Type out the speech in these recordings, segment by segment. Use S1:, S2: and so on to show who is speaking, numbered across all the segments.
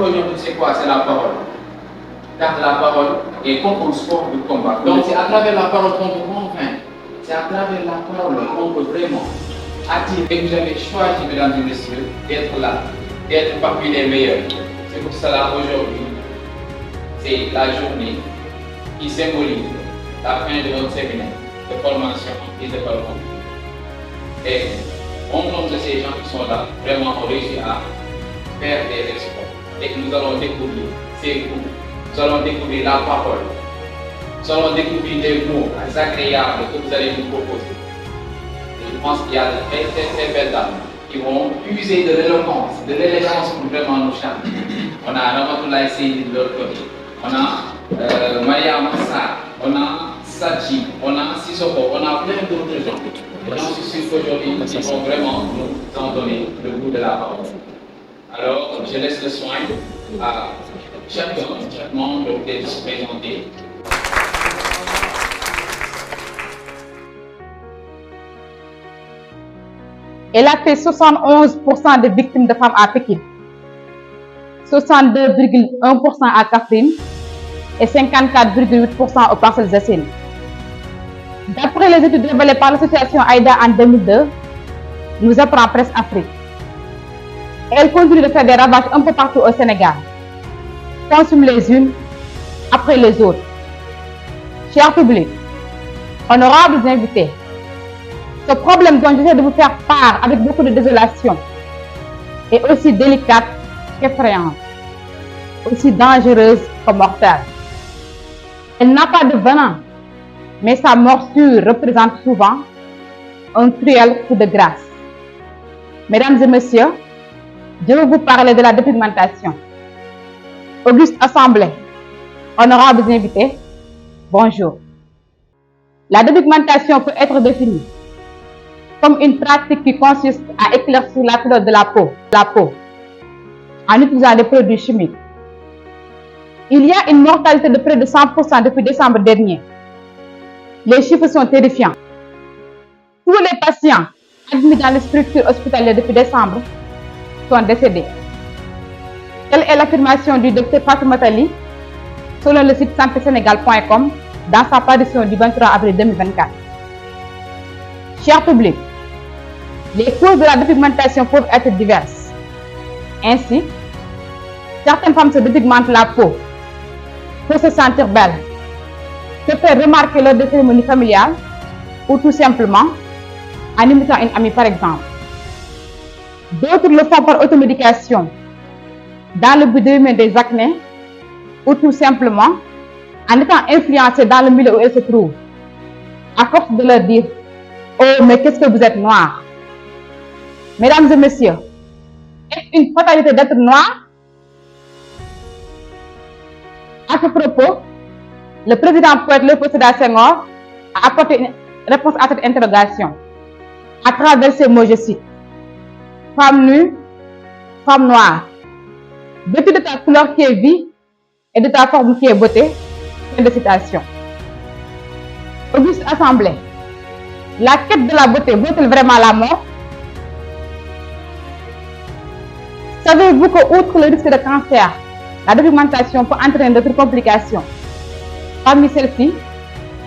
S1: aujourd'hui, c'est quoi? C'est la parole. Car la parole est comme un sport de combat. Donc c'est à travers la parole qu'on peut convaincre. C'est à travers la parole qu'on peut vraiment attirer. Et vous avez choisi, mesdames et messieurs, d'être là, d'être parmi les meilleurs. C'est pour cela aujourd'hui, c'est la journée qui symbolise la fin de notre séminaire de formation et de développement. Et au nom de ces gens qui sont là, vraiment on réussit à faire des exploits. Et que nous allons découvrir ces coups, nous allons découvrir la parole, nous allons découvrir des mots agréables que vous allez nous proposer. Et je pense qu'il y a de très très belles dames qui vont user de l'éloquence, de l'élégance pour vraiment nous chanter. On a Ramatoulaye Seydi de l'autre côté, on a Maria Massa, on a Sadji, on a Sissoko, on a plein d'autres gens. Et j'en suis sûr qu'aujourd'hui, ils vont vraiment nous en donner le goût de la parole. Alors, je laisse le soin à chaque membre de se présenter.
S2: Elle a fait 71% de victimes de femmes à Pékin, 62,1% à Kaffrine et 54,8% aux Parcelles Assainies. D'après les études révélées par l'association AIDA en 2002, nous apprend Presse Afrique. Elle continue de faire des ravages un peu partout au Sénégal, consume les unes après les autres. Chers publics, honorables invités, ce problème dont j'essaie de vous faire part avec beaucoup de désolation est aussi délicate qu'effrayante, aussi dangereuse que mortelle. Elle n'a pas de venin, mais sa morsure représente souvent un cruel coup de grâce. Mesdames et messieurs, je vais vous parler de la dépigmentation. Auguste Assemblée, honorables invités, bonjour. La dépigmentation peut être définie comme une pratique qui consiste à éclaircir la couleur de la peau en utilisant des produits chimiques. Il y a une mortalité de près de 100% depuis décembre dernier. Les chiffres sont terrifiants. Tous les patients admis dans les structures hospitalières depuis décembre sont décédés. Telle est l'affirmation du Dr Fatoumata Ly selon le site santésénégal.com dans sa parution du 23 avril 2024. Chers publics, les causes de la dépigmentation peuvent être diverses. Ainsi, certaines femmes se dépigmentent la peau pour se sentir belles, se faire remarquer lors des cérémonies familiales ou tout simplement en imitant une amie par exemple. D'autres le font par automédication dans le but d'éliminer des acnés ou tout simplement en étant influencés dans le milieu où elles se trouvent, à force de leur dire « Oh, mais qu'est-ce que vous êtes noir ?» Mesdames et messieurs, est-ce une fatalité d'être noir? À ce propos, le président poète Léopold Sédar Senghor a apporté une réponse à cette interrogation à travers ces mots, je cite: « Femme nue, femme noire, vêtue de ta couleur qui est vie et de ta forme qui est beauté. » Fin de citation. Auguste Assemblée, la quête de la beauté vaut-elle vraiment la mort? Savez-vous qu'outre le risque de cancer, la dépigmentation peut entraîner d'autres complications? Parmi celles-ci,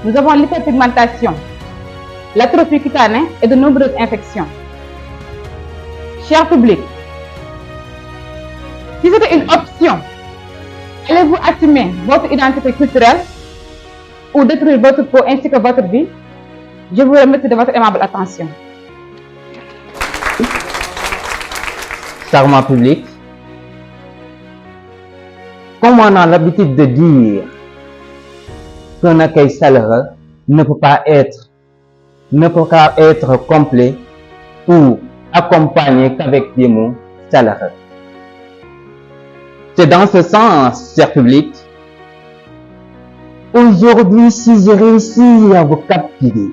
S2: nous avons l'hyperpigmentation, l'atrophie cutanée et de nombreuses infections. Chers publics, si c'était une option, allez-vous assumer votre identité culturelle ou détruire votre peau ainsi que votre vie? Je vous remercie de votre aimable attention.
S3: Charmant public, comme on a l'habitude de dire qu'un accueil chaleureux ne peut pas être complet ou accompagné qu'avec des mots chaleureux. C'est dans ce sens, cher public, aujourd'hui, si je réussis à vous captiver,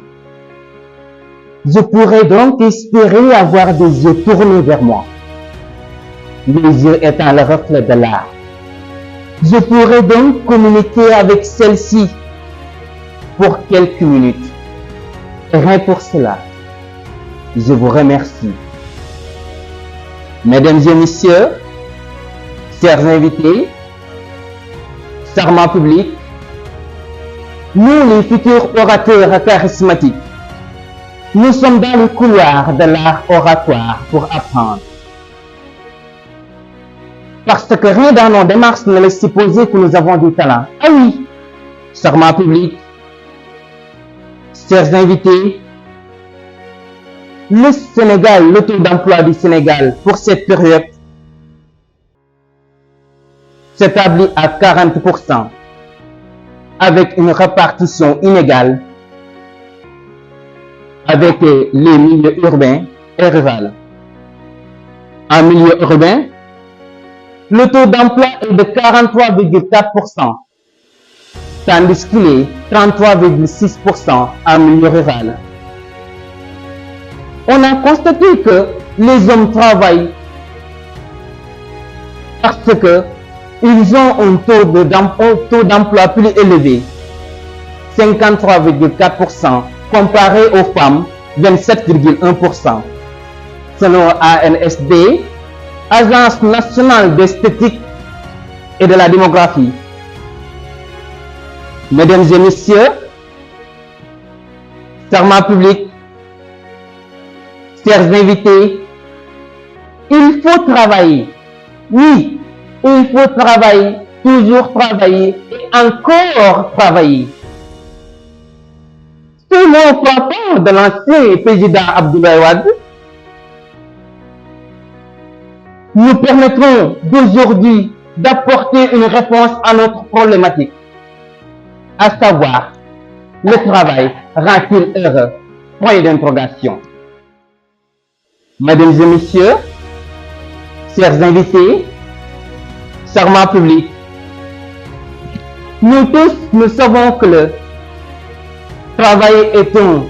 S3: je pourrais donc espérer avoir des yeux tournés vers moi, les yeux étant le reflet de l'art. Je pourrais donc communiquer avec celle-ci pour quelques minutes. Et rien pour cela, je vous remercie. Mesdames et messieurs, chers invités, serment public, nous les futurs orateurs charismatiques, nous sommes dans le couloir de l'art oratoire pour apprendre. Parce que rien dans nos démarches ne laisse supposer que nous avons du talent. Ah oui, serment public, chers invités, le Sénégal, le taux d'emploi du Sénégal pour cette période s'établit à 40%, avec une répartition inégale avec les milieux urbains et ruraux. En milieu urbain, le taux d'emploi est de 43,4%, tandis qu'il est 33,6% en milieu rural. On a constaté que les hommes travaillent parce que ils ont un taux d'emploi plus élevé, 53,4%, comparé aux femmes, 27,1%. Selon ANSD, Agence nationale d'esthétique et de la démographie. Mesdames et messieurs, serment public, chers invités, il faut travailler. Oui, il faut travailler, toujours travailler et encore travailler. Ce mot frappant de l'ancien président Abdoulaye Wade nous permettront d'aujourd'hui d'apporter une réponse à notre problématique, à savoir, le travail rend-il heureux? Point d'interrogation. Mesdames et messieurs, chers invités, serment public, nous tous, nous savons que le travail est un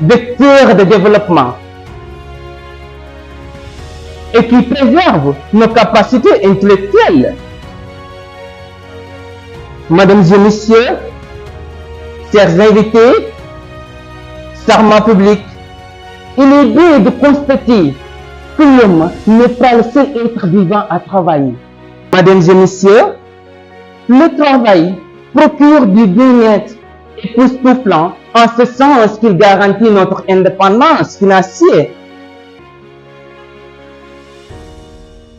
S3: vecteur de développement et qui préserve nos capacités intellectuelles. Mesdames et messieurs, chers invités, serment public, il est bien de constater que l'homme n'est pas le seul être vivant à travailler. Mesdames et messieurs, le travail procure du bien-être époustouflant en ce sens qu'il garantit notre indépendance financière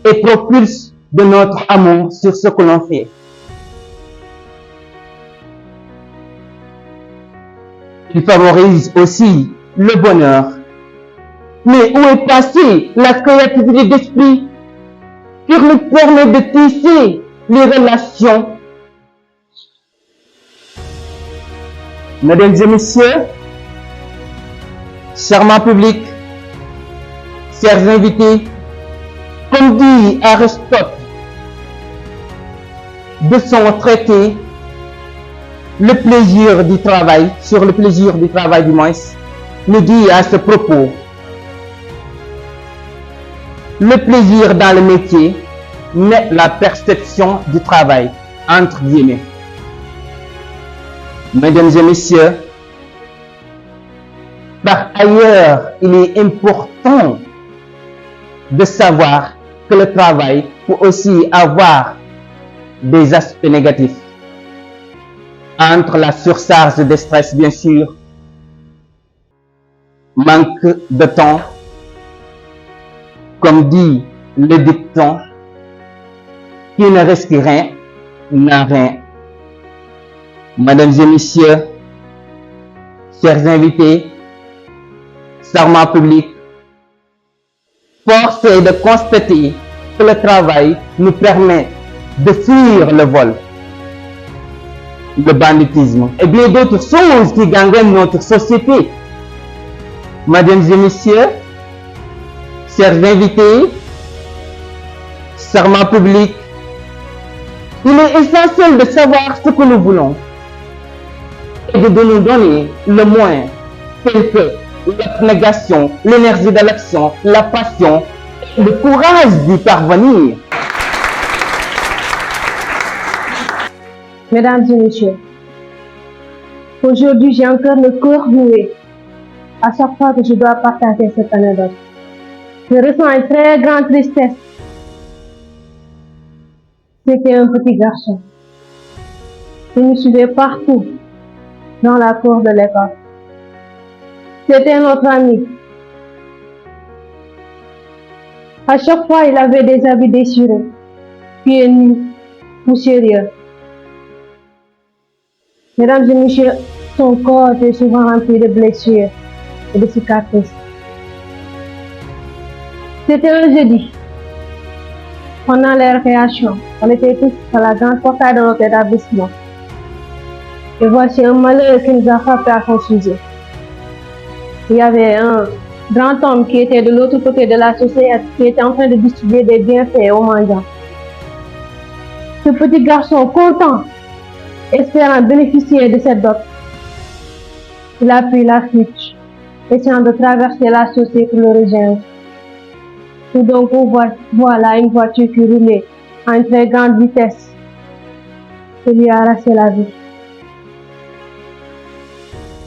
S3: et propulse de notre amour sur ce que l'on fait. Il favorise aussi le bonheur. Mais où est passée la créativité d'esprit qui nous permet de tisser les relations? Mesdames et messieurs, serment public, chers invités, comme dit Aristote de son traité Le plaisir du travail, sur le plaisir du travail du moins, nous dit à ce propos: le plaisir dans le métier n'est la perception du travail, entre guillemets. Mesdames et messieurs, par ailleurs, il est important de savoir que le travail peut aussi avoir des aspects négatifs. Entre la surcharge de stress, bien sûr, manque de temps, comme dit le dicton, qui ne risque rien n'a rien. Mesdames et messieurs, chers invités, serment public, force est de constater que le travail nous permet de fuir le vol, le banditisme et bien d'autres choses qui gangrènent notre société. Mesdames et messieurs, chers invités, serment public, il est essentiel de savoir ce que nous voulons et de nous donner le moyen, tel que l'abnégation, l'énergie de l'action, la passion et le courage d'y parvenir.
S4: Mesdames et messieurs, aujourd'hui j'ai encore le cœur noué à chaque fois que je dois partager cette anecdote. Je ressens une très grande tristesse C'était un petit garçon. Il nous suivait partout dans la cour de l'école. C'était notre ami. À chaque fois, il avait des habits déchirés, pieds nus, poussiéreux. Mesdames et messieurs, son corps était souvent rempli de blessures et de cicatrices. C'était un jeudi. Pendant les récréations, on était tous à la grande portail de notre établissement. Et voici un malheur qui nous a frappé à son sujet. Il y avait un grand homme qui était de l'autre côté de la société, qui était en train de distribuer des bienfaits aux mendiants. Ce petit garçon, content, espérant bénéficier de cette dot, il a pris la fuite, essayant de traverser la société pour le rejoindre. Tout d'un coup, voilà une voiture qui roulait à une très grande vitesse et lui a arraché la vie.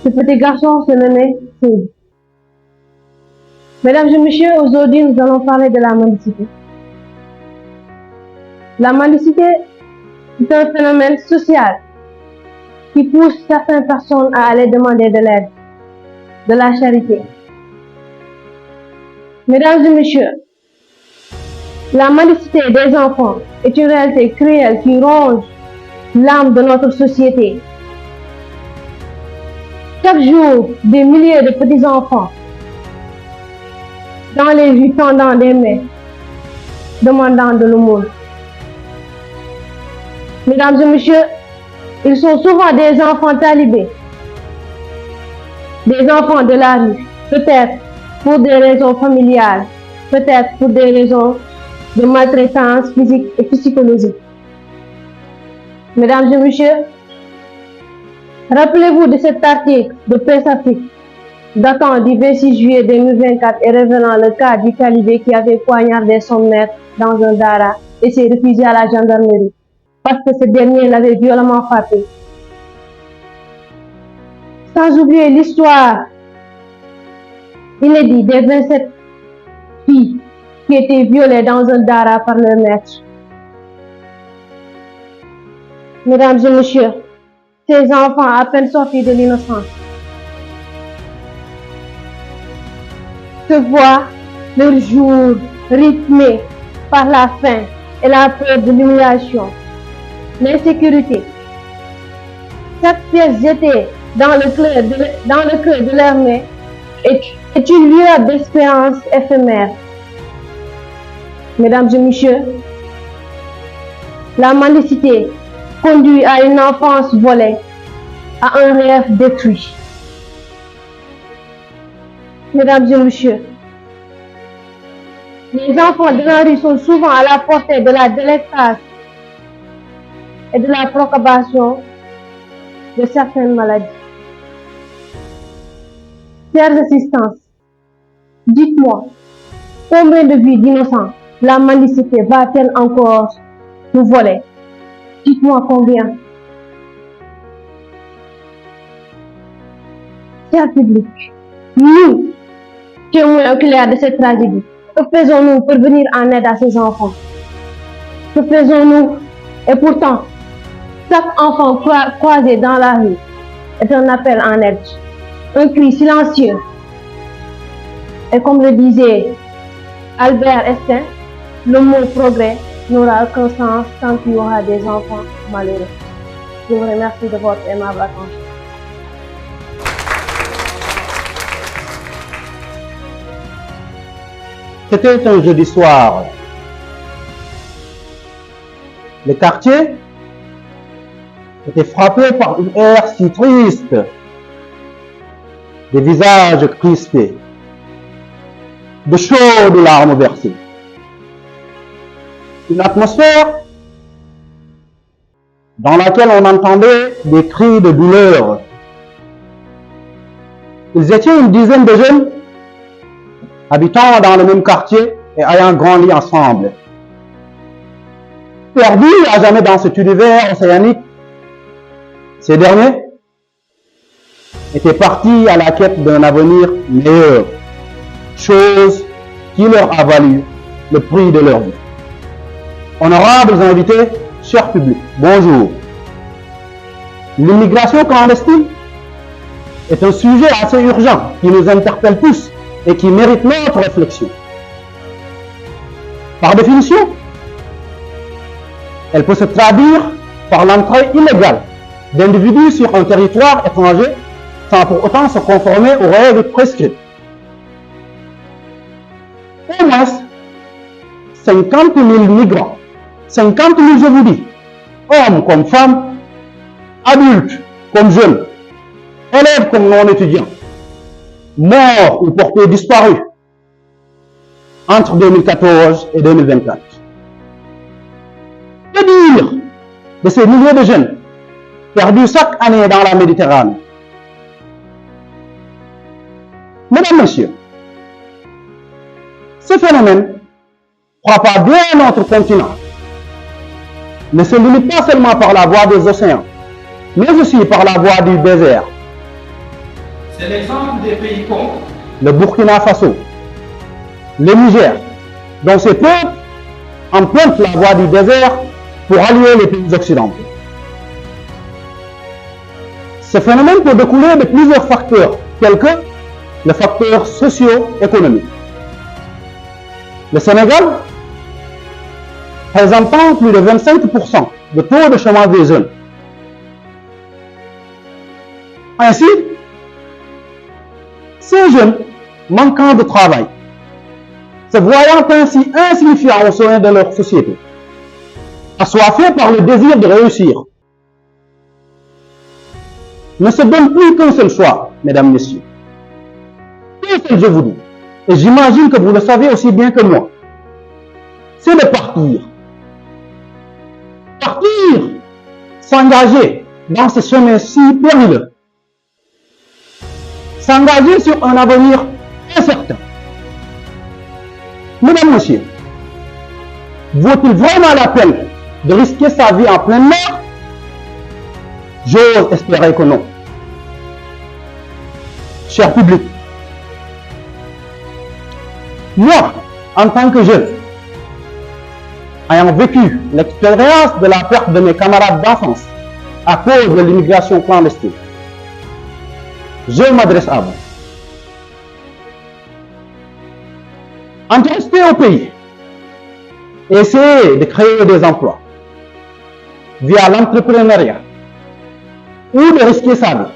S4: Ce petit garçon se nommait Seyd. Mesdames et messieurs, aujourd'hui nous allons parler de la mendicité. La mendicité est un phénomène social qui pousse certaines personnes à aller demander de l'aide, de la charité. Mesdames et messieurs, la mendicité des enfants est une réalité cruelle qui ronge l'âme de notre société. Chaque jour, des milliers de petits enfants dans les rues tendant des mains, demandant de l'aumône. Mesdames et messieurs, ils sont souvent des enfants talibés, des enfants de la rue, peut-être pour des raisons familiales, peut-être pour des raisons de maltraitance physique et psychologique. Mesdames et messieurs, rappelez-vous de cet article de Presse Afrique datant du 26 juillet 2024 et révélant le cas du talibé qui avait poignardé son maître dans un dara et s'est réfugié à la gendarmerie parce que ce dernier l'avait violemment frappé. Sans oublier l'histoire inédite des 27 filles qui étaient violées dans un dara par leur maître. Mesdames et messieurs, ces enfants à peine sortis de l'innocence se voient leur jour rythmé par la faim et la peur de l'humiliation, l'insécurité. Chaque pièce jetée dans le cœur de leur main est une lueur d'espérance éphémère. Mesdames et messieurs, la mendicité conduit à une enfance volée, à un rêve détruit. Mesdames et messieurs, les enfants de la rue sont souvent à la portée de la délectation et de la propagation de certaines maladies. Chers assistants, dites-moi, combien de vies d'innocents la mendicité va-t-elle encore nous voler? Dites-moi combien. Cher public, nous, témoins oculaires de cette tragédie, que faisons-nous pour venir en aide à ces enfants? Que faisons-nous? Et pourtant, chaque enfant croisé dans la rue est un appel en aide, un cri silencieux. Et comme le disait Albert Einstein, le mot progrès n'aura aucun sens tant qu'il y aura des enfants malheureux. Je vous remercie de votre aimable attention.
S3: C'était un jeudi soir. Le quartier était frappé par une air si triste, des visages crispés, de chaudes larmes versées. Une atmosphère dans laquelle on entendait des cris de douleur. Ils étaient une dizaine de jeunes habitant dans le même quartier et ayant grandi ensemble. Perdus à jamais dans cet univers océanique, ces derniers étaient partis à la quête d'un avenir meilleur, chose qui leur a valu le prix de leur vie. Honorables invités, cher public, bonjour. L'immigration clandestine est un sujet assez urgent qui nous interpelle tous et qui mérite notre réflexion. Par définition, elle peut se traduire par l'entrée illégale d'individus sur un territoire étranger sans pour autant se conformer aux règles prescrites. Au moins 50 000 migrants, 50 000 je vous dis, hommes comme femmes, adultes comme jeunes, élèves comme non-étudiants, morts ou portés disparus entre 2014 et 2024. Que dire de ces milliers de jeunes perdus chaque année dans la Méditerranée? Mesdames, Messieurs, ce phénomène frappa bien notre continent, ne se limite pas seulement par la voie des océans, mais aussi par la voie du désert.
S1: C'est l'exemple des pays comme
S3: le Burkina Faso, le Niger, dont ces peuples empruntent la voie du désert pour allier les pays occidentaux. Ce phénomène peut découler de plusieurs facteurs, tels que le facteur socio-économique. Le Sénégal, présentant plus de 25% de taux de chômage des jeunes. Ainsi, ces jeunes manquant de travail, se voyant ainsi insignifiants au sein de leur société, assoiffés par le désir de réussir, ne se donnent plus qu'un seul choix, mesdames, messieurs. Un seul, je vous dis, et j'imagine que vous le savez aussi bien que moi, c'est de partir. Partir, s'engager dans ce chemin si périlleux, s'engager sur un avenir incertain. Mesdames, Messieurs, vaut-il vraiment la peine de risquer sa vie en pleine mer? J'ose espérer que non. Cher public, moi, en tant que jeune, ayant vécu l'expérience de la perte de mes camarades d'enfance à cause de l'immigration clandestine, je m'adresse à vous. Entre rester au pays et essayer de créer des emplois via l'entrepreneuriat ou de risquer sa vie,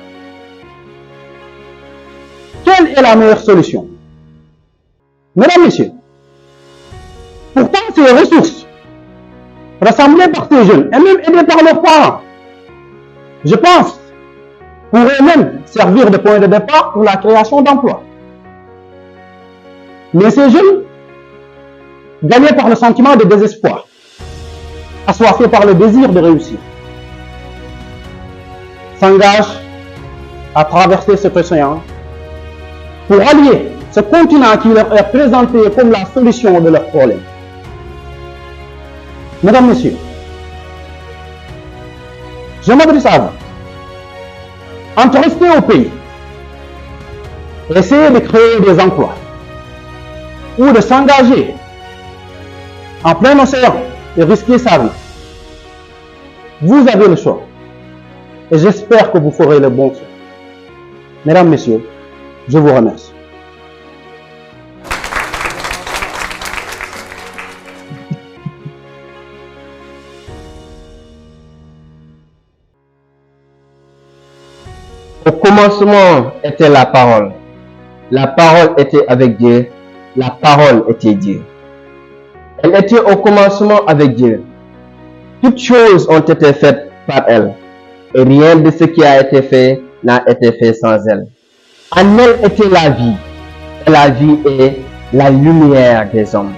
S3: quelle est la meilleure solution? Mesdames, Messieurs, pourtant ces ressources rassemblées par ces jeunes et même aidées par leurs parents, je pense, pourraient même servir de point de départ pour la création d'emplois. Mais ces jeunes, gagnés par le sentiment de désespoir, assoiffés par le désir de réussir, s'engagent à traverser cet océan pour allier ce continent qui leur est présenté comme la solution de leurs problèmes. Mesdames, Messieurs, je m'adresse à vous. Entre rester au pays, essayer de créer des emplois ou de s'engager en plein océan et risquer sa vie, vous avez le choix. Et j'espère que vous ferez le bon choix. Mesdames, Messieurs, je vous remercie.
S5: Au commencement était la parole. La parole était avec Dieu. La parole était Dieu. Elle était au commencement avec Dieu. Toutes choses ont été faites par elle. Et rien de ce qui a été fait n'a été fait sans elle. En elle était la vie. Et la vie est la lumière des hommes.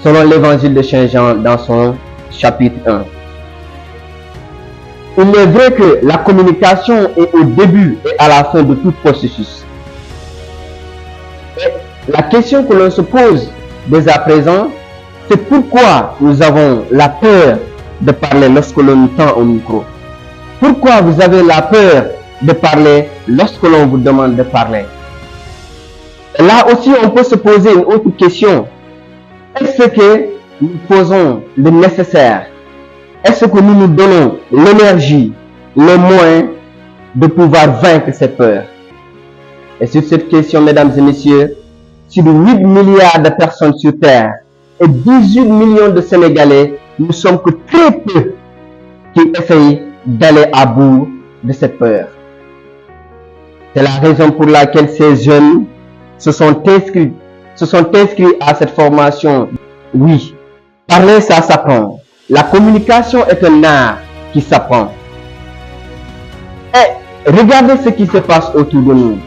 S5: Selon l'évangile de Saint Jean dans son chapitre 1. Il est vrai que la communication est au début et à la fin de tout processus. Et la question que l'on se pose dès à présent, c'est pourquoi nous avons la peur de parler lorsque l'on nous tend au micro. Pourquoi vous avez la peur de parler lorsque l'on vous demande de parler? Et là aussi, on peut se poser une autre question. Est-ce que nous faisons le nécessaire est-ce que nous nous donnons l'énergie, les moyens de pouvoir vaincre cette peur? Et sur cette question, mesdames et messieurs, sur 8 milliards de personnes sur Terre et 18 millions de Sénégalais, nous sommes que très peu qui essayent d'aller à bout de cette peur. C'est la raison pour laquelle ces jeunes se sont inscrits à cette formation. Oui, parler, ça s'apprend. La communication est un art qui s'apprend. Et regardez ce qui se passe autour de nous.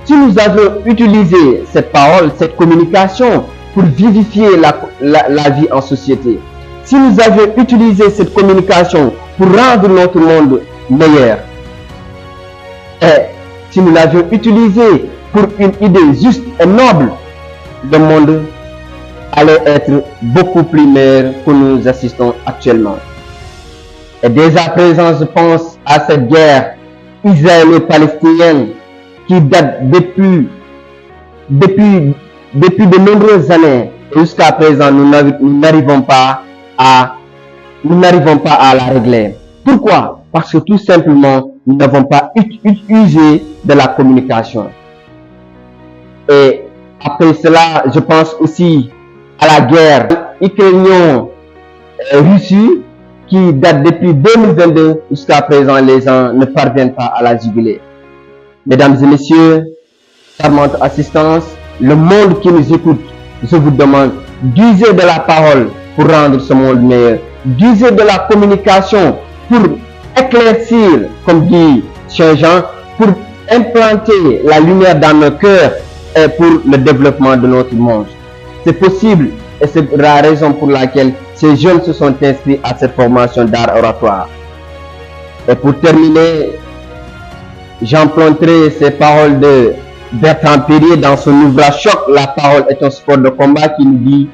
S5: Si nous avions utilisé cette parole, cette communication pour vivifier la vie en société, si nous avions utilisé cette communication pour rendre notre monde meilleur, et si nous l'avions utilisé pour une idée juste et noble, le monde allait être beaucoup plus meilleur que nous assistons actuellement. Et dès à présent, je pense à cette guerre israélo-palestinienne qui date depuis de nombreuses années. Jusqu'à présent, nous n'arrivons pas à la régler. Pourquoi? Parce que tout simplement, nous n'avons pas usé de la communication. Et après cela, je pense aussi à la guerre ukrainienne-Russie qui date depuis 2022 jusqu'à présent, les gens ne parviennent pas à la juguler. Mesdames et messieurs, charmante assistance, le monde qui nous écoute, je vous demande d'user de la parole pour rendre ce monde meilleur, d'user de la communication pour éclaircir, comme dit Saint Jean, pour implanter la lumière dans nos cœurs et pour le développement de notre monde. C'est possible et c'est la raison pour laquelle ces jeunes se sont inscrits à cette formation d'art oratoire. Et pour terminer, j'emprunterai ces paroles de Bertrand Périer dans son ouvrage Choc, la parole est un sport de combat, qui nous dit: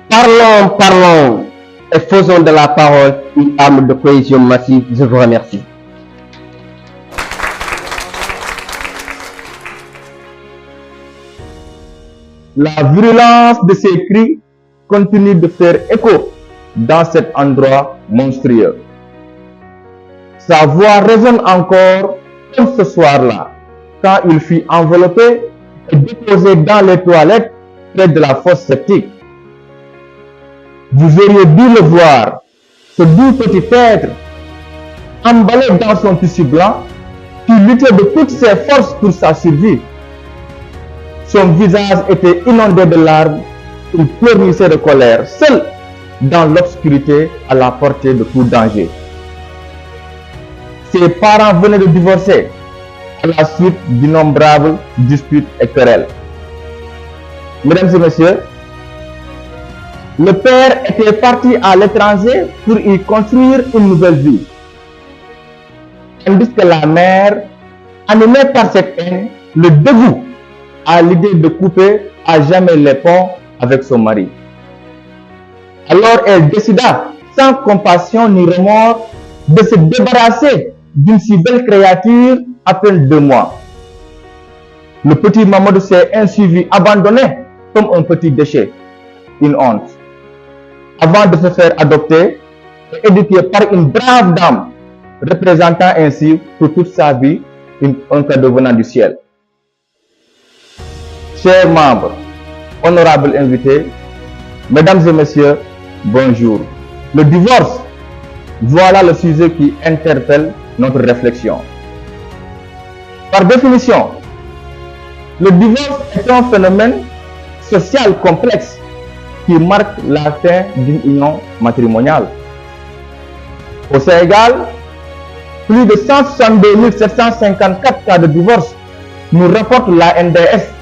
S5: parlons, parlons et faisons de la parole une arme de cohésion massive. Je vous remercie.
S6: La virulence de ces cris continue de faire écho dans cet endroit monstrueux. Sa voix résonne encore comme ce soir-là, quand il fut enveloppé et déposé dans les toilettes près de la fosse septique. Vous auriez dû le voir, ce doux petit être, emballé dans son tissu blanc, qui luttait de toutes ses forces pour sa survie. Son visage était inondé de larmes, il pleurnichait de colère, seul dans l'obscurité à la portée de tout danger. Ses parents venaient de divorcer à la suite d'innombrables disputes et querelles. Mesdames et messieurs, le père était parti à l'étranger pour y construire une nouvelle vie, tandis que la mère, animée par cette haine, le dégoût à l'idée de couper à jamais les ponts avec son mari. Alors elle décida, sans compassion ni remords, de se débarrasser d'une si belle créature à peine 2 mois. Le petit Mamadou s'est ainsi vu abandonné comme un petit déchet, une honte, avant de se faire adopter et éduquer par une brave dame, représentant ainsi pour toute sa vie un cadeau venant du ciel. Chers membres, honorables invités, mesdames et messieurs, bonjour. Le divorce, voilà le sujet qui interpelle notre réflexion. Par définition, le divorce est un phénomène social complexe qui marque la fin d'une union matrimoniale. Au Sénégal, plus de 162 754 cas de divorce nous rapporte la NDS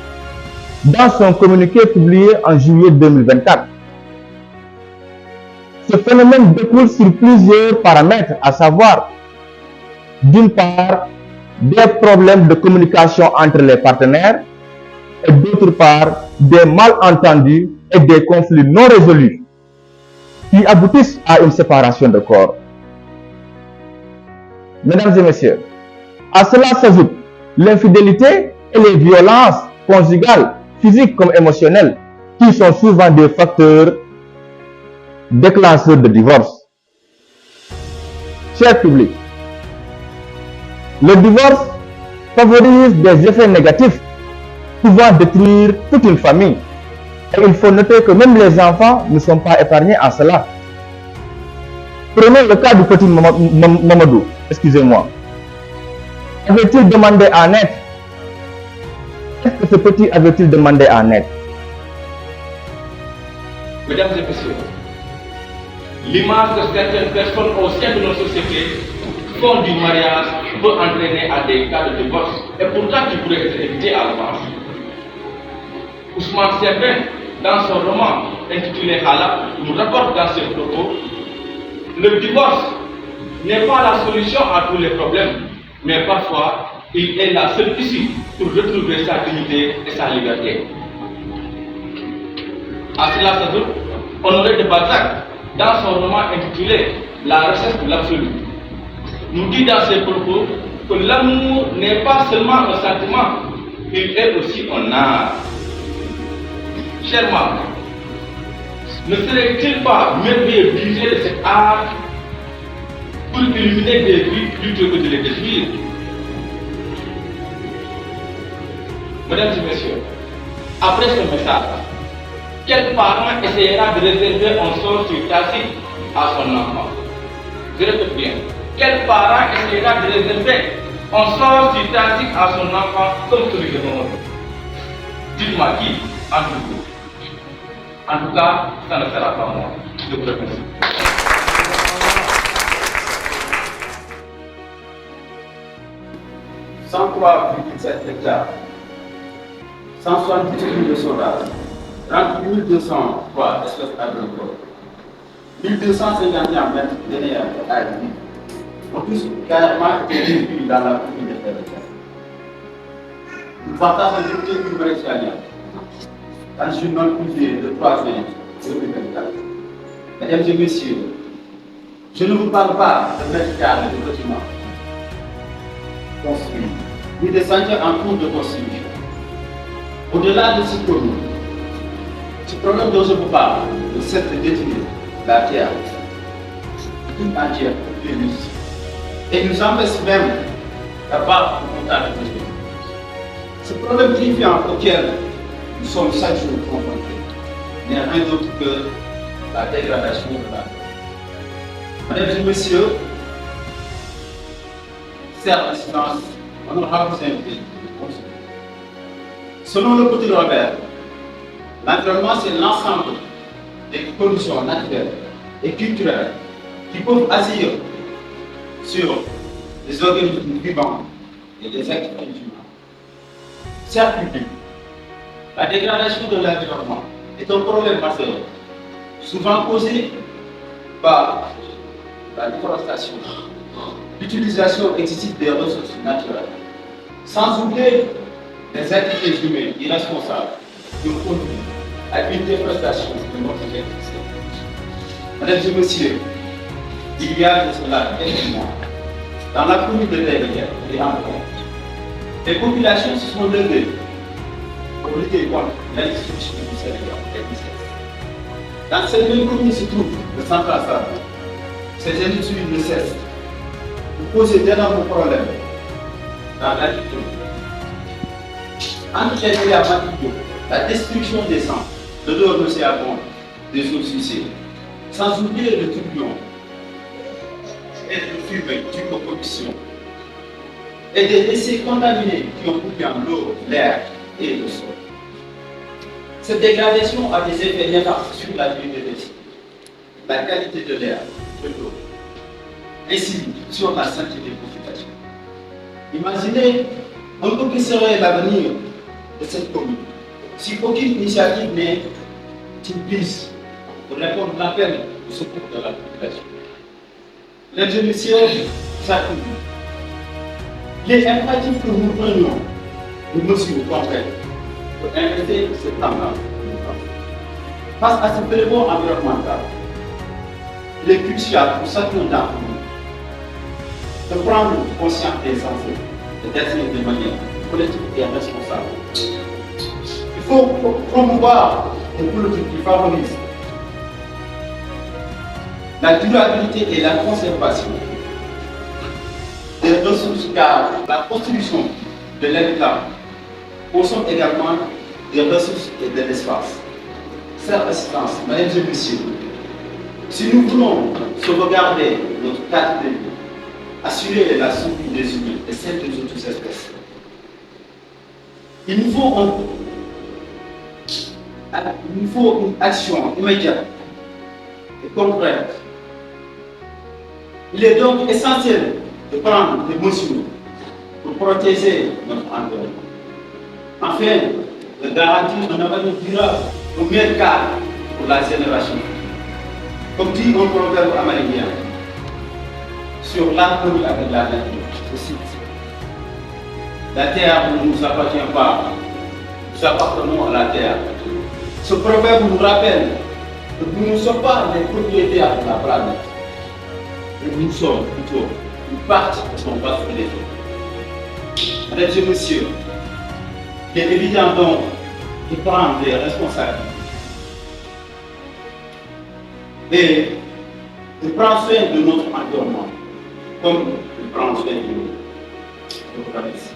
S6: dans son communiqué publié en juillet 2024. Ce phénomène découle sur plusieurs paramètres, à savoir, d'une part, des problèmes de communication entre les partenaires et d'autre part, des malentendus et des conflits non résolus qui aboutissent à une séparation de corps. Mesdames et messieurs, à cela s'ajoute l'infidélité et les violences conjugales, physiques comme émotionnelles, qui sont souvent des facteurs déclencheurs de divorce. Cher public, le divorce favorise des effets négatifs pouvant détruire toute une famille. Et il faut noter que même les enfants ne sont pas épargnés en cela. Prenez le cas du petit Mamadou, excusez-moi. Avait-il demandé en aide? Qu'est-ce que ce petit avait-il demandé en aide?
S1: Mesdames et messieurs, l'image de certaines personnes au sein de nos sociétés font du mariage peut entraîner à des cas de divorce et pourtant qui pourraient être évités à l'avance. Ousmane Sembène, dans son roman intitulé Hala, nous rapporte dans ses propos: le divorce n'est pas la solution à tous les problèmes, mais parfois il est la seule issue pour retrouver sa dignité et sa liberté. À cela s'ajoute Honoré de Balzac, dans son roman intitulé La recherche de l'absolu, nous dit dans ses propos que l'amour n'est pas seulement un sentiment, il est aussi un art. Chers membres, ne serait-il pas merveilleux d'user de cet art pour illuminer des vies plutôt que de les détruire? Mesdames et messieurs, après ce message, quel parent essaiera de réserver un sort sur tacite à son enfant? Je répète bien, quel parent essaiera de réserver un sort sur tacite à son enfant comme celui de mon autre? Dites-moi qui, entre vous? En tout cas, ça ne sera pas moi. Je vous remercie. « 103,7 hectares, 178 000 de soldats, 38 203 espèces agricoles, 1251 mètres linéaires à vie, ont tous carrément été réduits dans la commune de Terre. Nous partageons une unité commerciale dans une non-publiée de 3 juin 2024. Mesdames et messieurs, je ne vous parle pas de mètres carrés de bâtiments construits, ni des sentiers en cours de construction. Au-delà de ce problème, ce problème dont je vous parle, de cette détruire la terre, tout entière, et nous empêche même d'avoir le contact de Dieu. Ce problème terrifiant auquel nous sommes chaque jour confrontés n'est rien d'autre que la dégradation de la terre. Mesdames et messieurs, chers assistants, honorables invités, selon le petit Robert, l'environnement c'est l'ensemble des conditions naturelles et culturelles qui peuvent agir sur les organismes vivants et les activités humaines. Chers publics, la dégradation de l'environnement est un problème majeur, souvent causé par la déforestation, l'utilisation excessive des ressources naturelles, sans oublier les activités humaines irresponsables qui ont conduit à une déforestation de notre écosystème. Mesdames et messieurs, il y a de cela quelques mois, dans la commune de Derrière et en France, les populations se sont levées pour lutter contre l'indistribution du Sénégal et du Sénégal. Dans cette même commune se trouve le centre à Sable. Ces industries ne cessent de poser d'énormes problèmes dans l'agriculture. Entre les matériaux, la destruction des sangs, de l'eau nauséabonde, des eaux sucées, sans oublier le tourbillon et le fumée d'une pollution, et des déchets contaminés qui ont pollué l'eau, l'air et le sol. Cette dégradation a des effets néfastes sur la vie des déchets, la qualité de l'air, de l'eau, ainsi sur la santé des populations. Imaginez un peu que serait l'avenir de cette commune si aucune initiative n'est prise pour répondre à l'appel au secours de la population. Mesdames et messieurs, chers publics, il est impératif que nous prenions des mesures concrètes pour inverser cette tendance. Face à ce fléau environnemental, il est crucial pour chacun d'entre nous de prendre conscience des enjeux et d'agir de manière collective et responsable. Il faut promouvoir des politiques qui favorisent la durabilité et la conservation
S7: des ressources car la construction de l'habitat consomme également des ressources et de l'espace. Chers assistants, mesdames et messieurs, si nous voulons sauvegarder notre cadre de vie, assurer la survie des humains et celle des autres espèces, il nous faut une action immédiate et concrète. Il est donc essentiel de prendre des mesures pour protéger notre environnement, afin de garantir un avenir durable au meilleur cadre pour la génération. Comme dit un proverbe amérindien, sur l'harmonie avec la nature, je cite, la terre ne nous appartient pas, nous appartenons à la terre. Ce proverbe nous rappelle que nous ne sommes pas les propriétaires de la planète, mais nous sommes plutôt une partie de son vaste élément. Mesdames et messieurs, il est évident donc de prendre des responsabilités et de prendre soin de notre environnement comme de prendre soin de nous. Je vous remercie.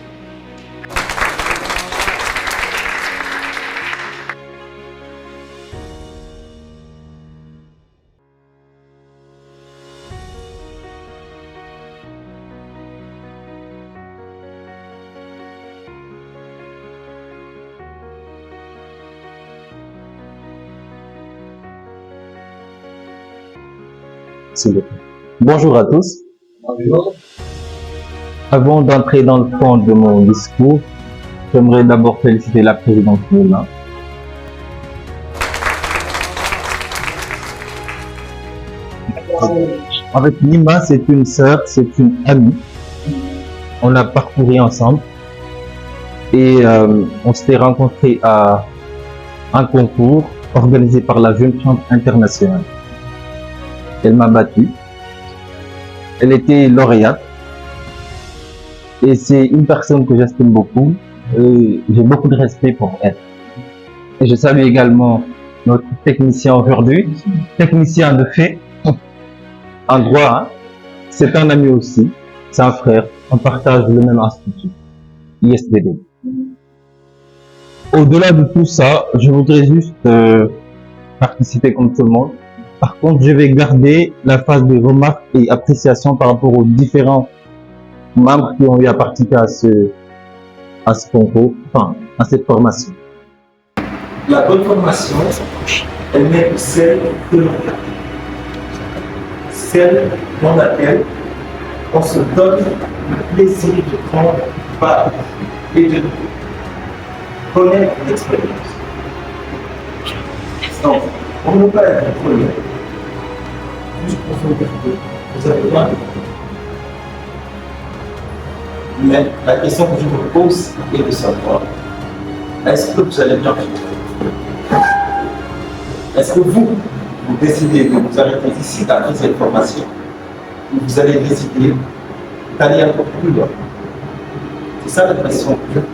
S3: Bonjour à tous. Bonjour. Avant d'entrer dans le fond de mon discours, j'aimerais d'abord féliciter la présidente Nima. En fait, Nima, c'est une sœur, c'est une amie. On a parcouru ensemble et on s'était rencontrés à un concours organisé par la Jeune Chambre internationale. Elle m'a battu. Elle était lauréate. Et c'est une personne que j'estime beaucoup. Et j'ai beaucoup de respect pour elle. Et je salue également notre technicien aujourd'hui, technicien de fait, en droit. Hein. C'est un ami aussi, c'est un frère. On partage le même institut, ISDD. Au-delà de tout ça, je voudrais juste participer comme tout le monde. Par contre, je vais garder la phase de remarques et appréciations par rapport aux différents membres qui ont eu à participer à ce concours, enfin, à cette formation.
S8: La bonne formation, elle n'est que celle que l'on a. Celle dans laquelle on se donne le plaisir de prendre part et de connaître l'expérience. Donc, on ne peut pas être contrôlé. Juste pour vous dire que vous avez mal. Mais la question que je me pose est de savoir, est-ce que vous allez bien vivre? Est-ce que vous décidez de vous arrêter ici après cette formation, ou vous allez décider d'aller encore plus loin? C'est ça la question que je pose.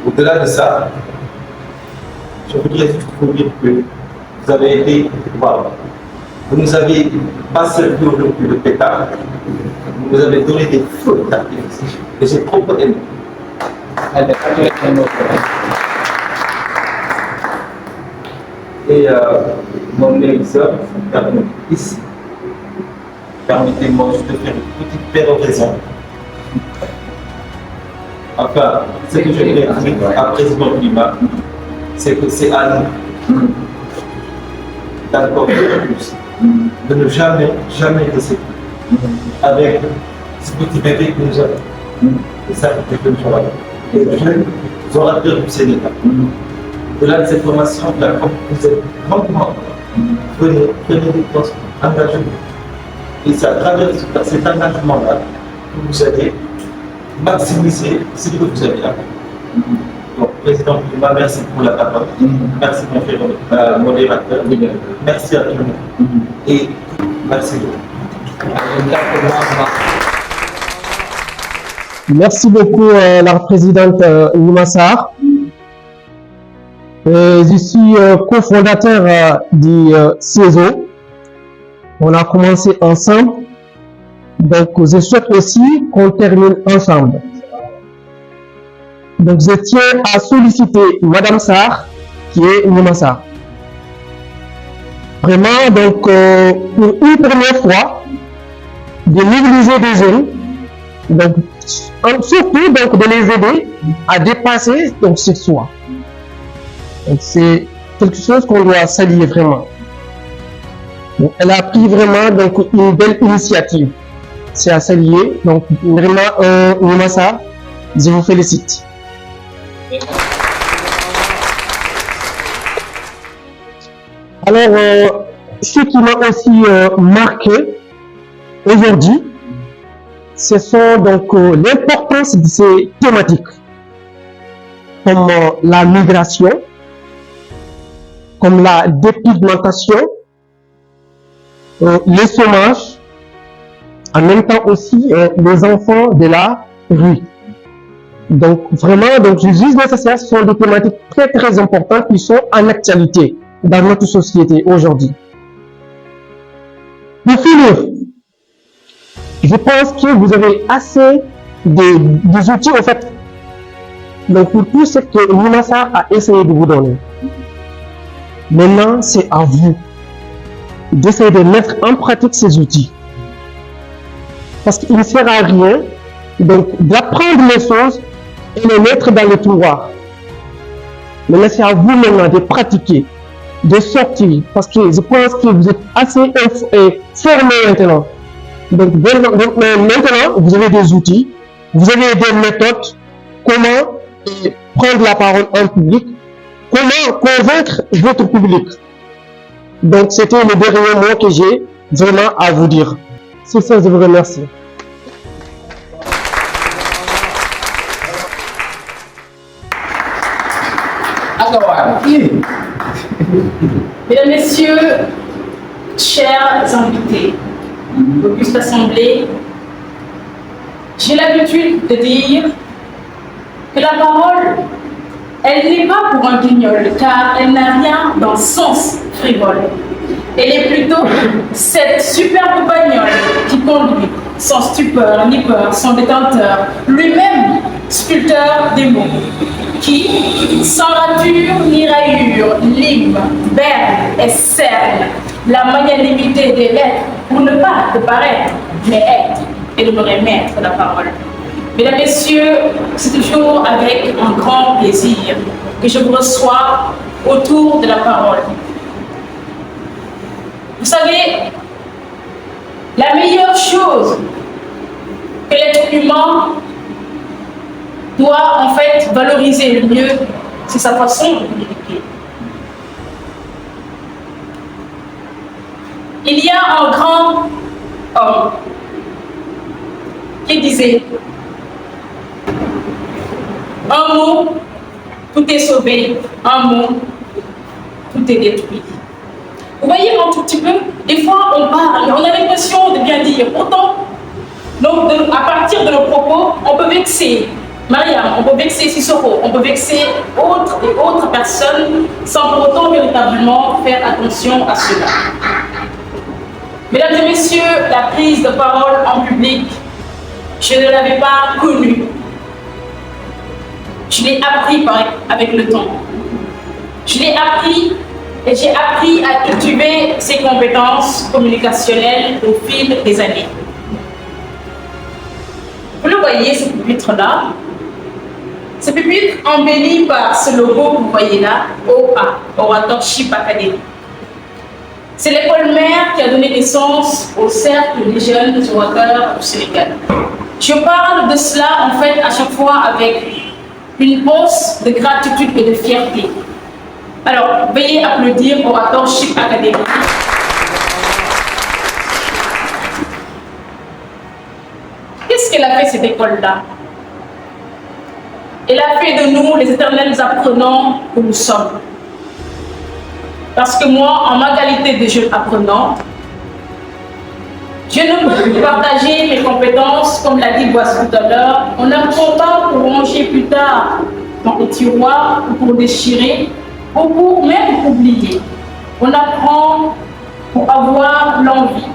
S8: Au-delà de ça, je voudrais juste vous dire que vous avez été, voilà, vous nous avez pas servi aujourd'hui de pétard, vous nous avez donné des feux d'artifice. Et j'ai trop aimé. Et mon émission termine ici. Permettez-moi juste de faire une petite péroraison. Enfin, ce que je vais dire à président Climat, c'est que c'est à nous d'encore plus, de ne jamais laisser avec ce petit bébé que nous avons. C'est ça que nous avons. Et les jeunes orateurs du Sénégal. Au-delà de cette formation, vous êtes grandement, prenez des postes, engagez-vous. Et c'est à travers cet engagement-là que vous allez maximiser ce que vous avez appris. Donc, Président Climat, merci pour la parole. Merci, mon frère modérateur. Merci à tout le monde. Et merci beaucoup.
S3: Merci beaucoup, la présidente Nima Sarr. Je suis cofondateur du CESO. On a commencé ensemble Donc, je souhaite aussi qu'on termine ensemble. Donc, je tiens à solliciter Madame Sarr, qui est Nima Sarr. Vraiment, donc, pour une première fois, de négliger des jeunes, donc, surtout donc, de les aider à dépasser donc, ce soi. Donc, c'est quelque chose qu'on doit saluer vraiment. Donc, elle a pris vraiment donc, une belle initiative. C'est à saluer. Donc, vraiment, Nima Sarr, je vous félicite. Alors, ce qui m'a aussi marqué aujourd'hui, ce sont donc l'importance de ces thématiques, comme la migration, comme la dépigmentation, le chômage, en même temps aussi les enfants de la rue. Donc vraiment, donc je juge nécessaire, ce sont des thématiques très très importantes qui sont en actualité dans notre société aujourd'hui. Pour finir, je pense que vous avez assez des outils en fait. Donc pour tout ce que Nima Sarr a essayé de vous donner. Maintenant, c'est à vous d'essayer de mettre en pratique ces outils. Parce qu'il ne sert à rien donc d'apprendre les choses et les mettre dans le tiroir. Mais c'est à vous maintenant de pratiquer, de sortir, parce que je pense que vous êtes assez formés maintenant. Donc maintenant, vous avez des outils, vous avez des méthodes, comment prendre la parole en public, comment convaincre votre public. Donc c'était le dernier mot que j'ai vraiment à vous dire. Sur ça, je vous remercie.
S9: Mesdames, Messieurs, chers invités, auguste assemblée, j'ai l'habitude de dire que la parole, elle n'est pas pour un guignol, car elle n'a rien d'un sens frivole. Elle est plutôt cette superbe bagnole qui conduit, sans stupeur ni peur, son détenteur, lui-même sculpteur des mots, qui, sans rature ni rayure, lime, berne et cerne la magnanimité des lettres pour ne pas te paraître, mais être et demeurer maître de la parole. Mesdames, Messieurs, c'est toujours avec un grand plaisir que je vous reçois autour de la parole. Vous savez, la meilleure chose que l'être humain doit en fait valoriser le mieux, c'est sa façon de communiquer. Il y a un grand homme qui disait: un mot, tout est sauvé, un mot, tout est détruit. Vous voyez un tout petit peu, des fois on parle, on a l'impression de bien dire, autant, donc à partir de nos propos, on peut vexer Mariam, on peut vexer Sissoko, on peut vexer autres personnes sans pour autant véritablement faire attention à cela. Mesdames et messieurs, la prise de parole en public, je ne l'avais pas connue. Je l'ai appris avec le temps. Je l'ai appris et j'ai appris à cultiver ces compétences communicationnelles au fil des années. Vous le voyez, ce pupitre-là. Ce pupitre embelli par ce logo que vous voyez là, OA, Oratorship Academy. C'est l'école mère qui a donné naissance au cercle des jeunes orateurs du Sénégal. Je parle de cela en fait à chaque fois avec une pause de gratitude et de fierté. Alors, veuillez applaudir Oratorship Academy. Qu'est-ce qu'elle a fait cette école-là? Elle a fait de nous les éternels apprenants que nous sommes. Parce que moi, en ma qualité de jeune apprenant, je ne peux plus partager mes compétences, comme l'a dit Boissy tout à l'heure. On n'apprend pas pour ranger plus tard dans les tiroirs, ou pour déchirer, ou pour même oublier. On apprend pour avoir l'envie.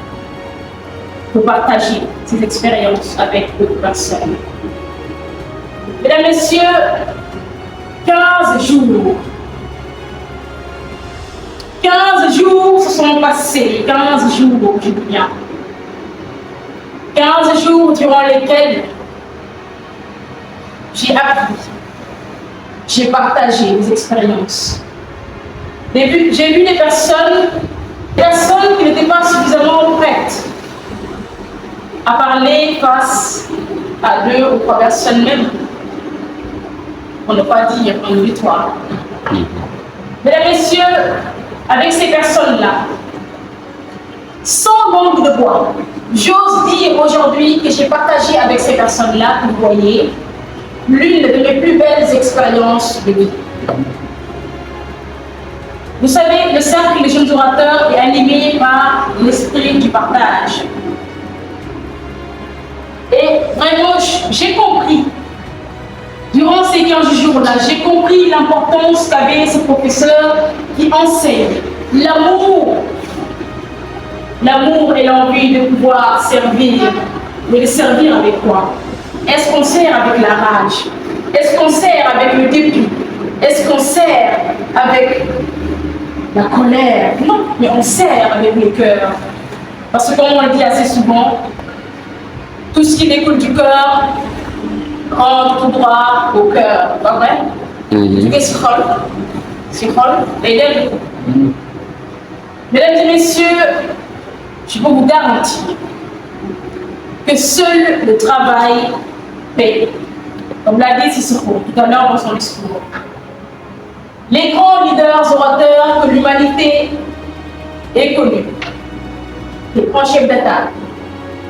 S9: de partager ses expériences avec d'autres personnes. Mesdames, Messieurs, 15 jours. 15 jours se sont passés, 15 jours, je dis bien. 15 jours durant lesquels j'ai appris, j'ai partagé des expériences. J'ai vu des personnes qui n'étaient pas suffisamment prêtes à parler face à 2 ou 3 personnes même, pour ne pas dire en auditoire. Mesdames, Messieurs, avec ces personnes-là, sans manque de voix, j'ose dire aujourd'hui que j'ai partagé avec ces personnes-là, que vous voyez, l'une de mes plus belles expériences de vie. Vous savez, le cercle des jeunes orateurs est animé par l'esprit du partage. Et vraiment, j'ai compris, durant ces 15 jours-là, j'ai compris l'importance qu'avaient ces professeurs qui enseignent l'amour et l'envie de pouvoir servir, mais de servir avec quoi? Est-ce qu'on sert avec la rage? Est-ce qu'on sert avec le dépit? Est-ce qu'on sert avec la colère? Non, mais on sert avec le cœur. Parce que comme on le dit assez souvent, tout ce qui découle du cœur rentre tout droit au cœur, pas vrai? C'est Mesdames et messieurs, je peux vous garantir que seul le travail paye. Comme l'a dit Cicero tout à l'heure dans son discours. Les grands leaders orateurs que l'humanité est connue, les grands chefs d'État,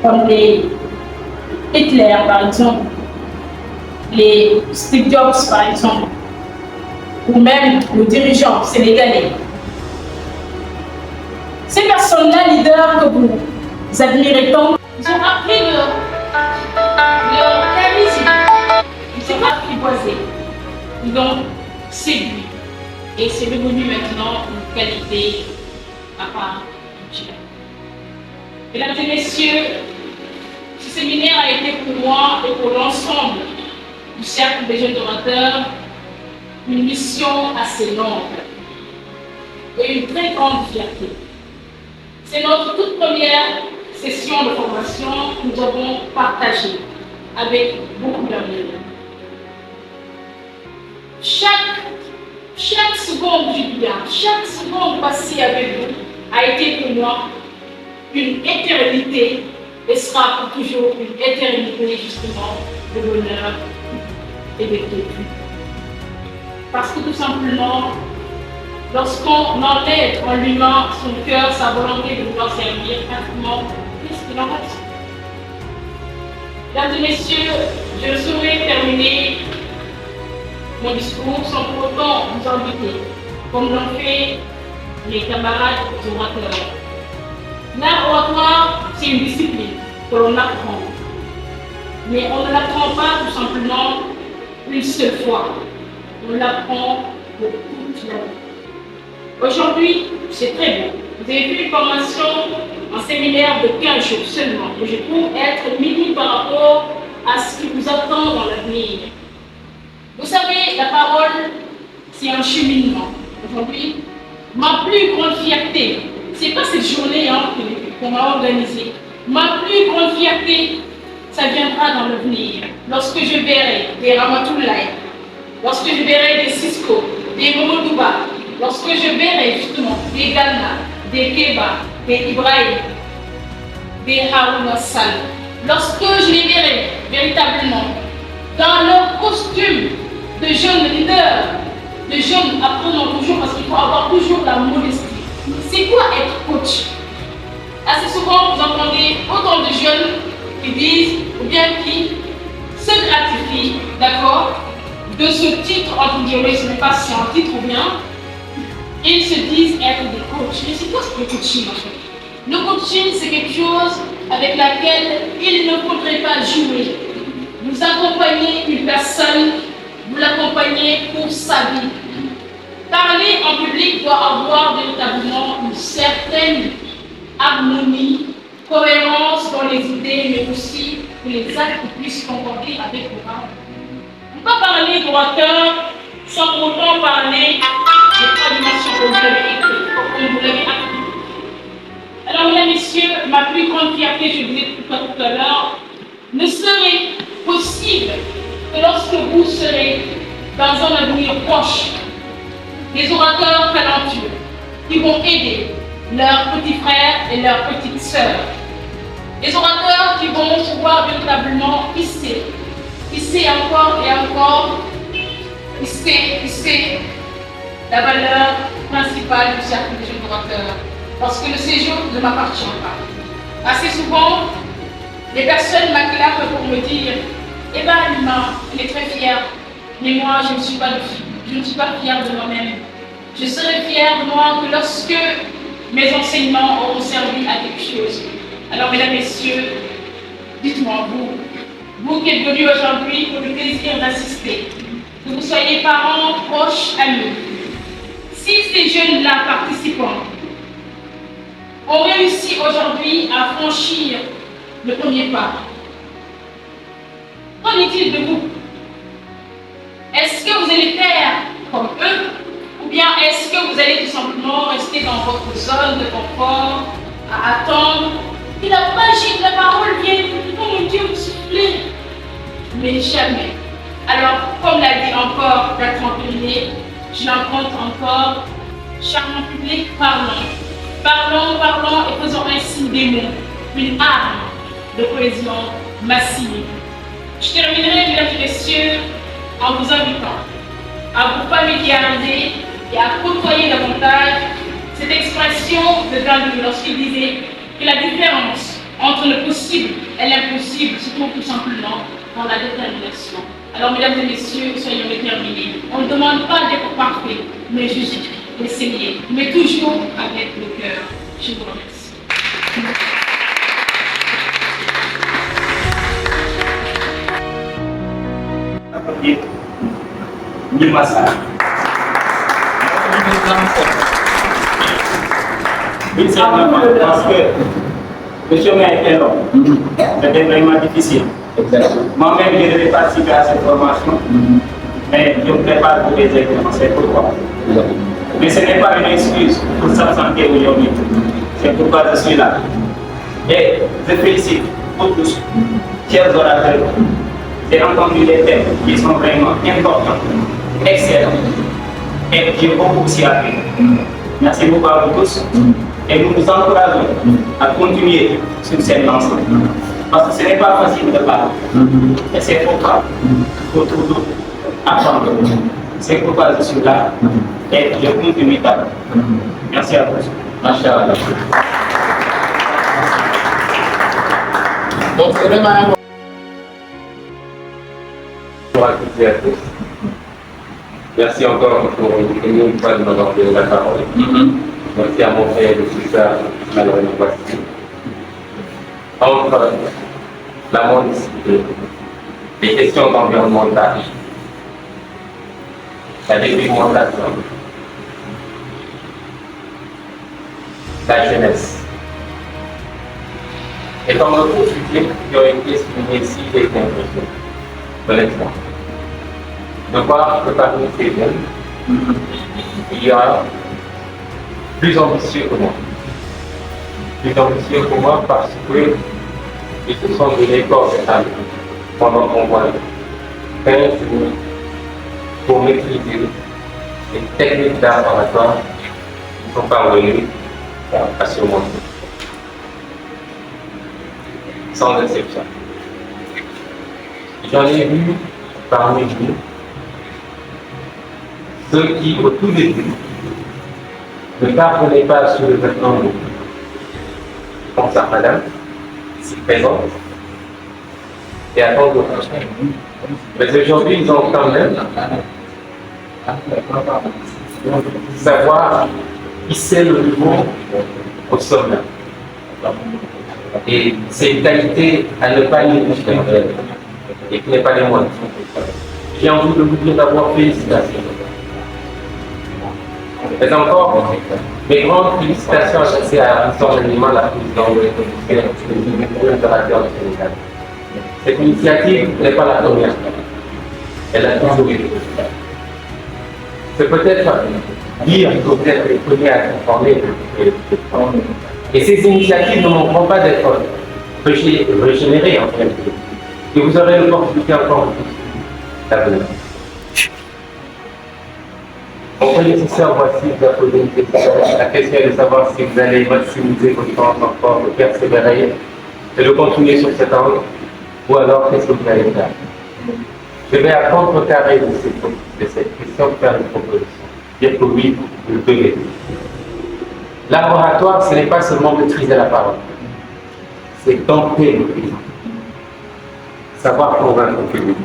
S9: comme les Hitler par exemple, les Steve Jobs par exemple, ou même le dirigeant sénégalais. Ces personnes-là, leaders que vous admirez tant, ils ont appris leur charisme, ils ont apprivoisé, ils ont séduit. Et c'est devenu maintenant une qualité à part entière. Mesdames et messieurs, ce séminaire a été pour moi et pour l'ensemble du cercle des jeunes orateurs une mission assez longue et une très grande fierté. C'est notre toute première session de formation que nous avons partagée avec beaucoup d'amour. Chaque seconde du bien, chaque seconde passée avec vous a été pour moi une éternité et sera pour toujours une éternité justement de bonheur et de quiétude. Parce que tout simplement, lorsqu'on enlève en l'humain son cœur, sa volonté de vouloir servir, pratiquement, qu'est-ce qu'il en reste? Mesdames et messieurs, je ne saurais terminer mon discours sans pour autant vous inviter, comme l'ont fait les camarades orateurs. L'art oratoire, c'est une discipline que l'on apprend. Mais on ne l'apprend pas tout simplement une seule fois. On l'apprend pour toute la vie. Aujourd'hui, c'est très beau. Vous avez vu une formation, un séminaire de 15 jours seulement, que je trouve être minime par rapport à ce qui vous attend dans l'avenir. Vous savez, la parole, c'est un cheminement. Aujourd'hui, ma plus grande fierté, c'est pas cette journée qu'on va organiser. Ma plus grande fierté, ça viendra dans l'avenir. Lorsque je verrai des Ramatoulaye, lorsque je verrai des Cisco, des Momodouba, lorsque je verrai justement des Ghana, des Keba, des Ibrahim, des Harouna Sall, lorsque je les verrai véritablement dans leur costume de jeunes leaders, de jeunes apprenants toujours, parce qu'il faut avoir toujours la modestie. C'est quoi être coach? Assez souvent, vous entendez autant de jeunes qui disent, ou bien qui se gratifient, d'accord, de ce titre, entre guillemets, ce n'est pas si un titre ou bien, ils se disent être des coachs. Mais c'est quoi ce coaching en fait? Le coaching, c'est quelque chose avec laquelle il ne faudrait pas jouer. Vous accompagnez une personne, vous l'accompagnez pour sa vie. Parler en public doit avoir véritablement une certaine harmonie cohérence dans les idées, mais aussi que les actes puissent concorder avec vos paroles. On ne peut pas parler d'orateur sans pour autant parler des trois dimensions que vous avez écrites, comme vous l'avez appris. Alors, mesdames, messieurs, ma plus grande fierté, je le disais tout à l'heure, ne serait possible que lorsque vous serez dans un avenir proche des orateurs talentueux qui vont aider leurs petits frères et leurs petites sœurs. Des orateurs qui vont pouvoir véritablement hisser encore et encore, hisser la valeur principale du cercle des jeunes orateurs. Parce que le séjour ne m'appartient pas. Assez souvent, les personnes m'acclament pour me dire « Eh bien, Alima, elle est très fière, mais moi, je ne suis pas fière de moi-même. Je serai fière de moi que lorsque mes enseignements auront servi à quelque chose. » Alors, mesdames, messieurs, dites-moi, vous qui êtes venus aujourd'hui pour le plaisir d'assister, que vous soyez parents, proches, amis, si ces jeunes-là participants ont réussi aujourd'hui à franchir le premier pas, qu'en est-il de vous? Est-ce que vous allez faire comme eux? Ou bien est-ce que vous allez tout simplement rester dans votre zone de confort, à attendre que la magie de la parole vienne, oh mon Dieu, vous souffler? Mais jamais. Alors, comme l'a dit encore Bertrand Pellier, je l'emprunte encore, charmant public, parlons. Parlons et faisons ainsi des mots, une arme de cohésion massive. Je terminerai, mesdames et messieurs, en vous invitant à vous familiariser et à côtoyer davantage cette expression de Gandhi lorsqu'il disait que la différence entre le possible et l'impossible se trouve tout simplement dans la détermination. Alors, mesdames et messieurs, soyons déterminés. On ne demande pas d'être parfait, mais juste d'essayer, mais toujours avec le cœur. Je vous remercie.
S10: Oui, c'est normal parce que le chemin était long. C'était vraiment difficile. Moi-même, je devais participer à cette formation, mais je me prépare pour les examens. C'est pourquoi. Mais ce n'est pas une excuse pour s'absenter aujourd'hui. C'est pourquoi je suis là. Et je félicite vous tous, chers orateurs. J'ai entendu des thèmes qui sont vraiment importants, excellents. Et j'ai beaucoup aussi appris. Merci beaucoup à vous tous. Et nous nous encourageons à continuer sur cette lancée. Parce que ce n'est pas facile de parler. Et c'est pourquoi il faut toujours apprendre. C'est pourquoi je suis là. Et je continue d'apprendre. Merci à tous.
S1: Machallah. Donc c'est vraiment important.
S11: Merci encore pour une fois de m'avoir donné la parole. Merci à mon frère et tout ça, malheureusement voici. Entre la mendicité, les questions environnementales, la dépigmentation, la jeunesse. Et comme autre sujet qui ont été exprimés ici, les conclusions, honnêtement. De voir que parmi ces jeunes, il y a plus ambitieux que moi. Plus ambitieux que moi parce qu'ils se sont donnés corps et âme pendant qu'on voit 15 minutes pour maîtriser les techniques d'art oratoire qui sont parvenues à surmonter. Sans exception. J'en ai vu parmi vous ceux qui, au tout début, ne parvenaient pas à soulever un mot. Je pense à madame, ici présente, et à tant d'autres. Mais aujourd'hui, ils ont quand même savoir hisser le niveau au sommet. Et c'est une qualité à ne pas négliger et qui n'est pas les moindres. J'ai envie de vous dire d'abord félicitations. Mais encore, mes grandes félicitations adressées à Victor Lanima, la présidente de l'école impérateur du Sénégal. Cette initiative n'est pas la première. Elle a toujours été. C'est peut-être dire qu'il faut être les premiers à s'informer. Et ces initiatives ne manqueront pas d'être régénérées en fait. Et vous aurez l'opportunité encore d'avenir. Mon prédécesseur, voici, vous a posé une question. La question est de savoir si vous allez maximiser votre temps encore, persévérer et de continuer sur cet angle, ou alors qu'est-ce que vous allez faire. Je vais à contrecarré de cette question faire une proposition. Dire que oui, vous le devez. Laboratoire, ce n'est pas seulement maîtriser la parole, c'est dompter le public. Savoir convaincre le public.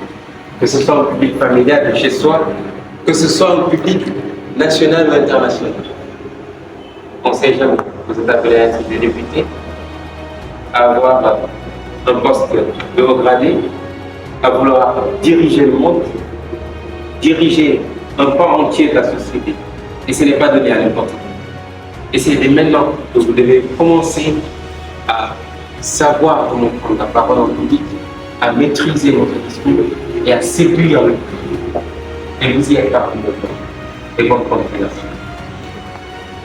S11: Que ce soit le public familial de chez soi, que ce soit le public national ou international. On ne sait jamais. Vous êtes appelé à être député, à avoir un poste de haut gradé, à vouloir diriger le monde, diriger un pan entier de la société. Et ce n'est pas donné à n'importe qui. Et c'est dès maintenant que vous devez commencer à savoir comment prendre la parole en public, à maîtriser votre discours et à séduire le public. Et vous y êtes parvenus. Et bonne continuation.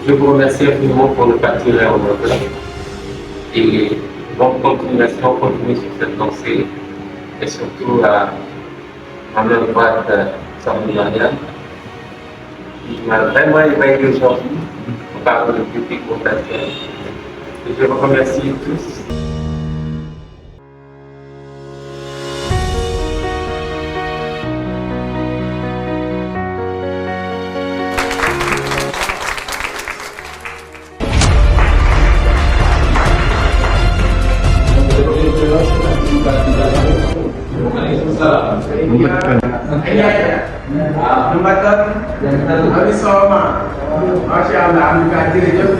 S11: Je vous remercie infiniment pour ne pas tirer en œuvre. Et bonne continuation, continuez sur cette lancée. Et surtout à ma main droite, Samuel Marianne, qui m'a vraiment éveillé aujourd'hui par le public mondial. Je vous remercie tous.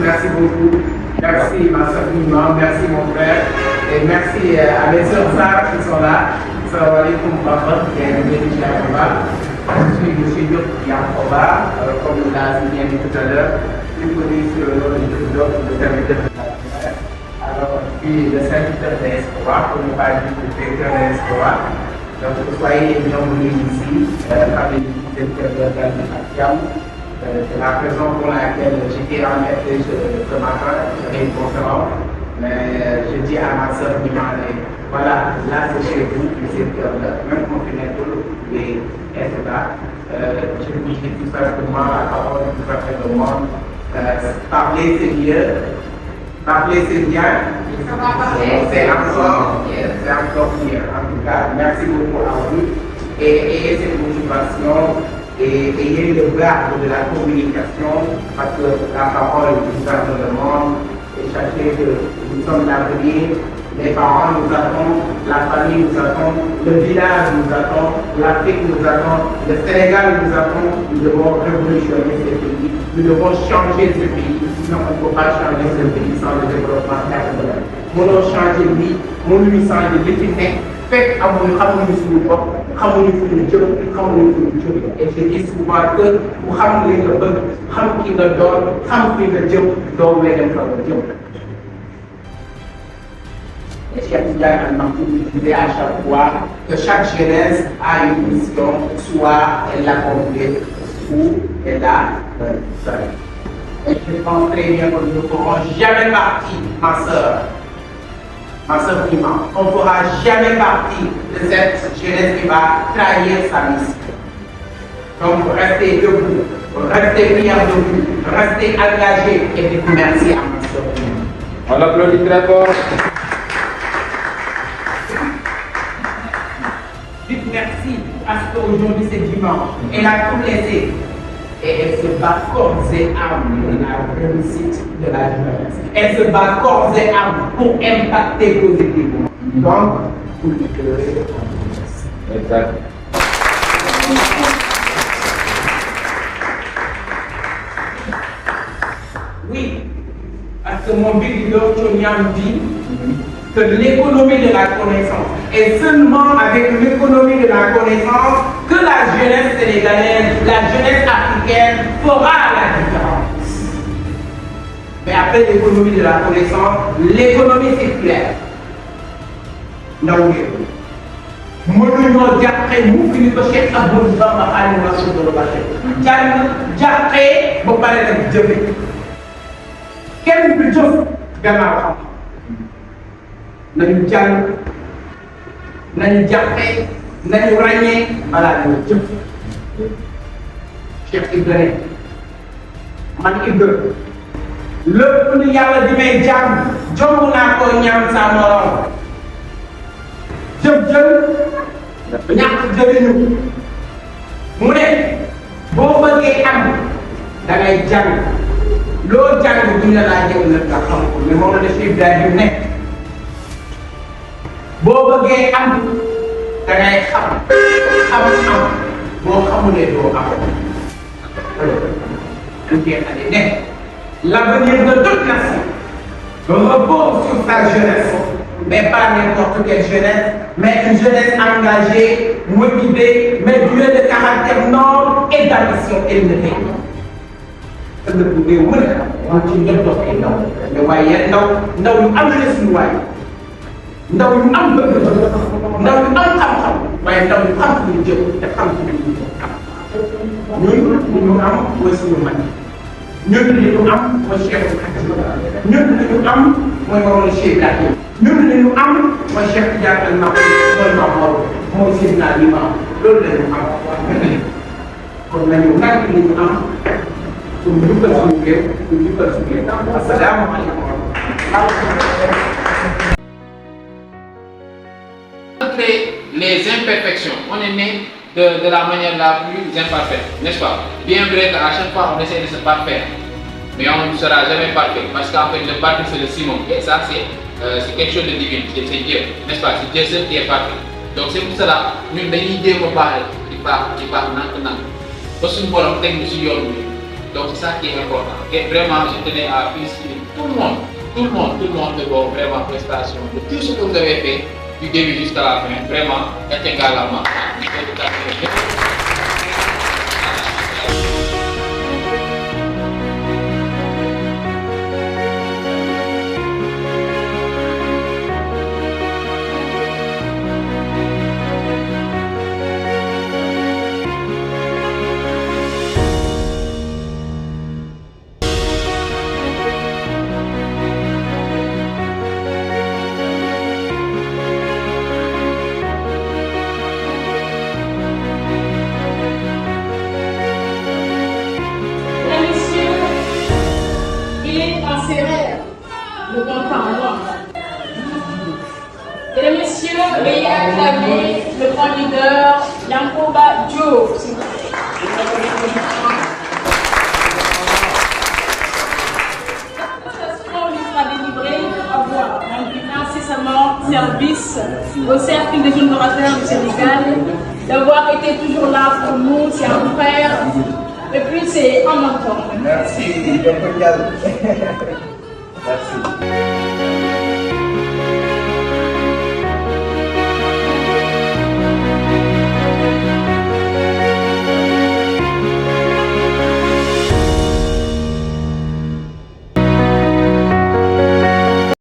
S1: Merci beaucoup. Merci ma soeur Mima, merci mon frère et merci à mes soeurs qui sont là. Salam alaikum papa, je suis Yankoba, comme il a bien dit tout à l'heure, plus connu sur le nom de serviteur de la primaire. Alors, je suis le serviteur de l'Espoir, pour ne pas dire le directeur de l'Espoir. Donc, soyez bienvenus ici, avec le directeur de l'Organisation. C'est la raison pour laquelle j'étais en tête ce matin, j'avais une conférence, mais je dis à ma soeur Mimane, voilà, là c'est chez vous, le secteur là, même continent, vous pouvez être là. Je vous dis tout simplement la parole du peuple du monde. Parler c'est mieux, parler c'est bien, c'est encore mieux. En tout cas, merci beaucoup à vous et cette motivation. Et ayez le garde de la communication, parce que la parole nous donne le monde, et sachez que nous sommes l'avenir, les parents nous attendent, la famille nous attend, le village nous attend, l'Afrique nous attend, le Sénégal nous attend. Nous devons révolutionner ce pays, nous devons changer ce pays, sinon on ne peut pas changer ce pays sans le développement personnel. Nous devons changer lui, nous lui changer l'effet. Faites à mon amour sur le corps, xamuñu fu ñu jëm xamuñu fu ñu jóge et je dis souvent que ku xam li nga bëgg xam ki nga doon xam fi nga jëm doo weddem fa nga jëm. Cheikh Ndiaye Al-Maktoum disait à chaque fois que chaque jeunesse a une mission, soit elle l'accomplit ou elle la seule. Et je pense très bien que nous ne ferons jamais partie, ma soeur Prima, on ne fera jamais partie de cette jeunesse qui va trahir sa mission. Donc restez debout, restez fiers de vous, restez engagés et dites merci à ma soeur Prima.
S11: On l'applaudit très fort.
S1: Dites merci parce qu'aujourd'hui c'est dimanche. Elle a tout laissé. Et elle se bat corps et âme pour la réussite de la jeunesse. Elle se bat corps et âme pour impacter positivement. Donc, vous le ferez en
S11: Exact.
S1: Oui, parce que mon big docteur Niam dit que l'économie de la connaissance est seulement avec l'économie de la connaissance que la jeunesse sénégalaise, la jeunesse africaine fera la différence.
S12: Mais après l'économie de la connaissance, l'économie circulaire. ndaw ngeen mënuñoo jàqee mu fi ko Cheikh Ahmadou Bamba Xaadimu Rasuul jàqee ba pare nag jëfe kenn du jëf gannaaw xam nañu jàng nañu jàqee nañu ràññee balaa nañu jëf Cheikh Ibrahima man Ibrahima lépp lu yàlla di may jàng jomb naa koo ñaan sa morom jëf jël ñàkk jëriñu mu ne boo bëggee am da ngay jàng loo jàng duñ la laa jël nag nga xam ko mais moom la def Ibrahima ne boo bëggee am da ngay xam boo xamulee doo am dañ ne l'avenir de toute nation repose sur sa jeunesse, mais pas n'importe quelle jeunesse, mais une jeunesse engagée, motivée, mais douée de caractère noble et d'ambition élevée. te bu dee mën a ci ñëpp dox ay ndaw mais waaye ndaw yu am resuwaay ndaw yu am bëgg ndaw yu am xam-xam waaye ndaw yu xam fu ñu jëm te xam fu ñu am ñun am mooy suñu mag ñun li ñu am mooy Cheikh ñun li ñu am mooy Mawlana Cheikh Ibrahima ñun li ñu am mooy Cheikh Tidiane Al Maktoum mooy Mame Maodo mooy Seydina Limamou loolu la ñu am kon nañu nag li ñu am pour njukkal suñu réew pour njukkal suñu réew asalaamaaleykum.
S1: Malgré les imperfections, on est né de la manière la plus imparfaite, n'est-ce pas? Bien vrai qu'à chaque fois on essaie de se parfaire, mais on ne sera jamais parfait parce qu'en fait le parfait c'est le simon et ça c'est quelque chose de divin, c'est Dieu, n'est-ce pas? C'est Dieu seul qui est parfait. Donc c'est pour cela ñun dañuy jéem a baax di baax nànk-nànk ba suñu borom teg ñu si yoon bi. Donc c'est ça qui est important. Et vraiment je tenais à féliciter tout le monde de vos vraiment prestations, de tout ce que vous avez fait du début jusqu'à la fin. Vraiment, également.
S9: Mesdames, Messieurs, veuillez acclamer le grand leader Yankoba Diop, s'il vous plaît. Lui sera délivré avoir rendu incessamment service au cercle des jeunes orateurs du Sénégal, d'avoir été toujours là pour nous, c'est un frère, et puis c'est un mentor.
S8: Merci. Merci.